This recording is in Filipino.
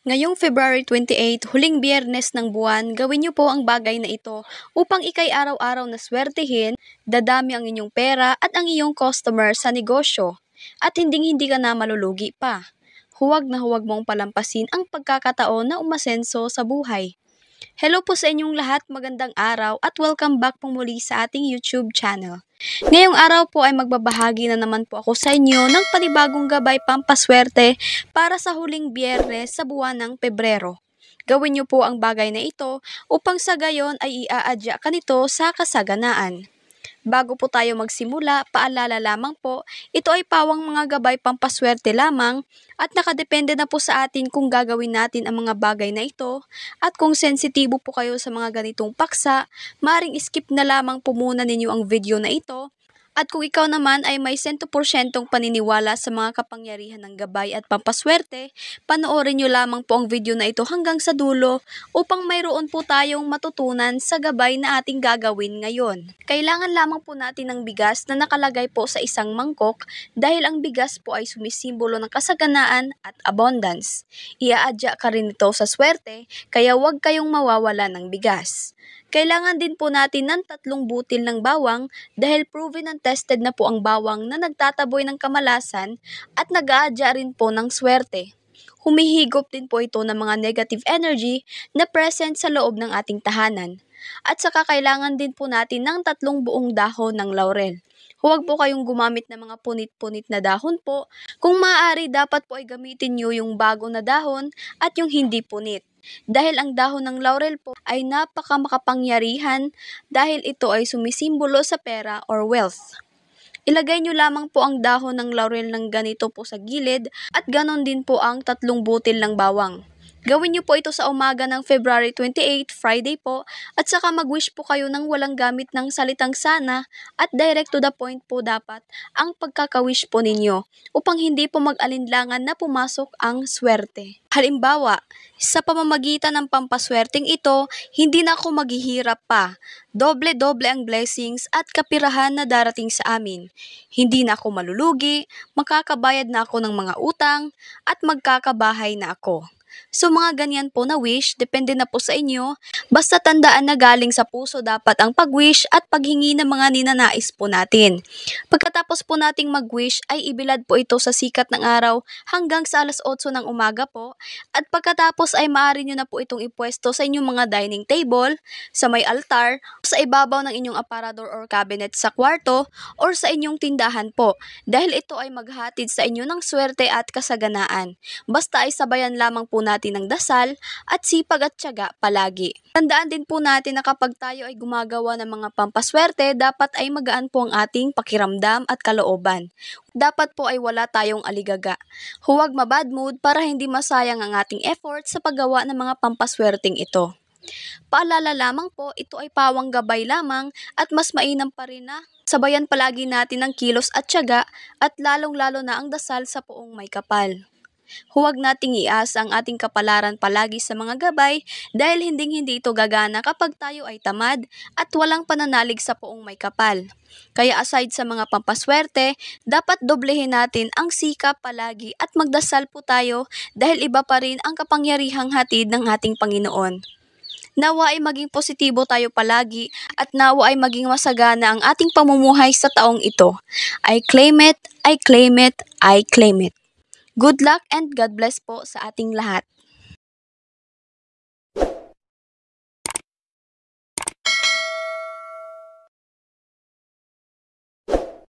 Ngayong February 28, huling biyernes ng buwan, gawin niyo po ang bagay na ito upang ikay araw-araw na swertihin, dadami ang inyong pera at ang iyong customer sa negosyo, at hindi ka na malulugi pa. Huwag na huwag mong palampasin ang pagkakataon na umasenso sa buhay. Hello po sa inyong lahat, magandang araw at welcome back po muli sa ating YouTube channel. Ngayong araw po ay magbabahagi na naman po ako sa inyo ng panibagong gabay pampaswerte para sa huling biyernes sa buwan ng Pebrero. Gawin niyo po ang bagay na ito upang sa gayon ay iaadya ka nito sa kasaganaan. Bago po tayo magsimula, paalala lamang po, ito ay pawang mga gabay pampaswerte lamang at nakadepende na po sa atin kung gagawin natin ang mga bagay na ito, at kung sensitibo po kayo sa mga ganitong paksa, maring skip na lamang po muna ninyo ang video na ito. At kung ikaw naman ay may 100% paniniwala sa mga kapangyarihan ng gabay at pampaswerte, panoorin nyo lamang po ang video na ito hanggang sa dulo upang mayroon po tayong matutunan sa gabay na ating gagawin ngayon. Kailangan lamang po natin ng bigas na nakalagay po sa isang mangkok dahil ang bigas po ay sumisimbolo ng kasaganaan at abundance. Iaadya ka rin ito sa swerte, kaya huwag kayong mawawala ng bigas. Kailangan din po natin ng 3 butil ng bawang dahil proven and tested na po ang bawang na nagtataboy ng kamalasan at nag-aadya rin po ng swerte. Humihigop din po ito ng mga negative energy na present sa loob ng ating tahanan. At saka kailangan din po natin ng 3 buong dahon ng laurel. Huwag po kayong gumamit ng mga punit-punit na dahon po. Kung maaari, dapat po ay gamitin nyo yung bago na dahon at yung hindi punit. Dahil ang dahon ng laurel po ay napakamakapangyarihan dahil ito ay sumisimbolo sa pera or wealth. Ilagay nyo lamang po ang dahon ng laurel ng ganito po sa gilid at ganon din po ang 3 butil ng bawang. Gawin nyo po ito sa umaga ng February 28, Friday po, at saka mag-wish po kayo ng walang gamit ng salitang sana at direct to the point po dapat ang pagkaka-wish po ninyo upang hindi po mag-alinlangan na pumasok ang swerte. Halimbawa, sa pamamagitan ng pampaswerteng ito, hindi na ako maghihirap pa. Doble-doble ang blessings at kapirahan na darating sa amin. Hindi na ako malulugi, makakabayad na ako ng mga utang, at magkakabahay na ako. So mga ganyan po na wish, depende na po sa inyo. Basta tandaan na galing sa puso dapat ang pag-wish at paghingi ng mga ninanais po natin. Pagkatapos po nating mag-wish ay ibilad po ito sa sikat ng araw hanggang sa 8:00 ng umaga po. At pagkatapos ay maaari nyo na po itong ipwesto sa inyong mga dining table, sa may altar, sa ibabaw ng inyong aparador or cabinet sa kwarto, or sa inyong tindahan po. Dahil ito ay maghatid sa inyo ng swerte at kasaganaan. Basta ay sabayan lamang po natin ng dasal at sipag at tiyaga palagi. Tandaan din po natin na kapag tayo ay gumagawa ng mga pampaswerte, dapat ay magaan po ang ating pakiramdam at kalooban. Dapat po ay wala tayong aligaga. Huwag mabad mood para hindi masayang ang ating effort sa paggawa ng mga pampaswerteng ito. Paalala lamang po, ito ay pawang gabay lamang at mas mainam pa rin na sabayan palagi natin ng kilos at tiyaga at lalong-lalo na ang dasal sa poong may kapal. Huwag nating iasa ang ating kapalaran palagi sa mga gabay dahil hindi ito gagana kapag tayo ay tamad at walang pananalig sa poong may kapal. Kaya aside sa mga pampaswerte, dapat doblehin natin ang sikap palagi at magdasal po tayo dahil iba pa rin ang kapangyarihang hatid ng ating Panginoon. Nawa ay maging positibo tayo palagi at nawa ay maging masagana ang ating pamumuhay sa taong ito. I claim it, I claim it, I claim it. Good luck and God bless po sa ating lahat.